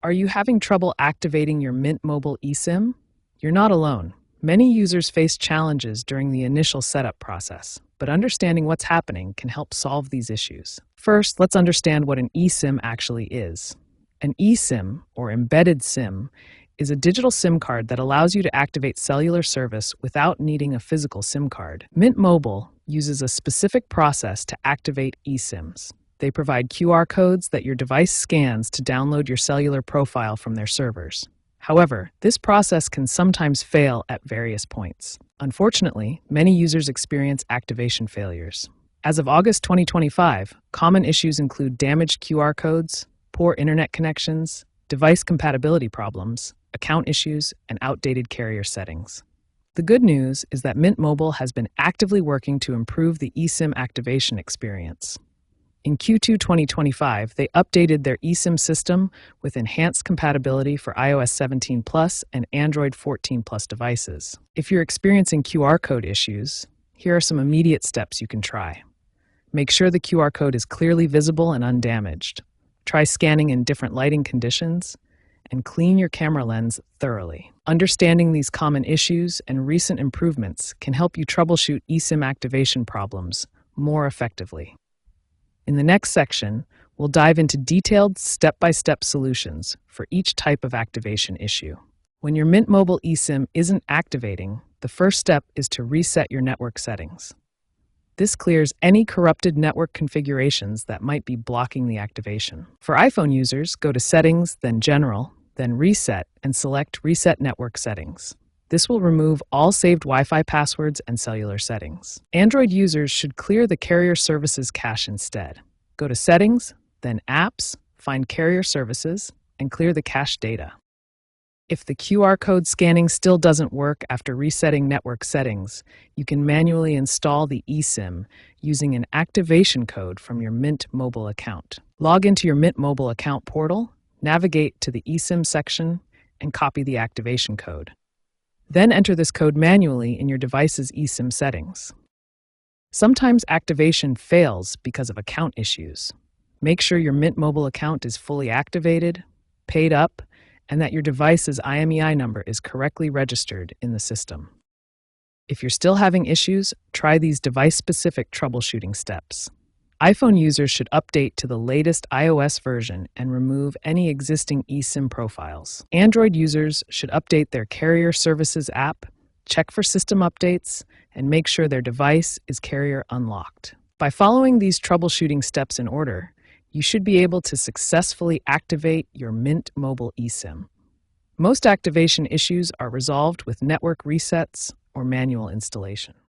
Are you having trouble activating your Mint Mobile eSIM? You're not alone. Many users face challenges during the initial setup process, but understanding what's happening can help solve these issues. First, let's understand what an eSIM actually is. An eSIM, or embedded SIM, is a digital SIM card that allows you to activate cellular service without needing a physical SIM card. Mint Mobile uses a specific process to activate eSIMs. They provide QR codes that your device scans to download your cellular profile from their servers. However, this process can sometimes fail at various points. Unfortunately, many users experience activation failures. As of August 2025, common issues include damaged QR codes, poor internet connections, device compatibility problems, account issues, and outdated carrier settings. The good news is that Mint Mobile has been actively working to improve the eSIM activation experience. In Q2 2025, they updated their eSIM system with enhanced compatibility for iOS 17 Plus and Android 14 Plus devices. If you're experiencing QR code issues, here are some immediate steps you can try. Make sure the QR code is clearly visible and undamaged. Try scanning in different lighting conditions, and clean your camera lens thoroughly. Understanding these common issues and recent improvements can help you troubleshoot eSIM activation problems more effectively. In the next section, we'll dive into detailed step-by-step solutions for each type of activation issue. When your Mint Mobile eSIM isn't activating, the first step is to reset your network settings. This clears any corrupted network configurations that might be blocking the activation. For iPhone users, go to Settings, then General, then Reset, and select Reset Network Settings. This will remove all saved Wi-Fi passwords and cellular settings. Android users should clear the carrier services cache instead. Go to Settings, then Apps, find Carrier Services, and clear the cache data. If the QR code scanning still doesn't work after resetting network settings, you can manually install the eSIM using an activation code from your Mint Mobile account. Log into your Mint Mobile account portal, navigate to the eSIM section, and copy the activation code. Then enter this code manually in your device's eSIM settings. Sometimes activation fails because of account issues. Make sure your Mint Mobile account is fully activated, paid up, and that your device's IMEI number is correctly registered in the system. If you're still having issues, try these device-specific troubleshooting steps. iPhone users should update to the latest iOS version and remove any existing eSIM profiles. Android users should update their Carrier Services app, check for system updates, and make sure their device is carrier unlocked. By following these troubleshooting steps in order, you should be able to successfully activate your Mint Mobile eSIM. Most activation issues are resolved with network resets or manual installation.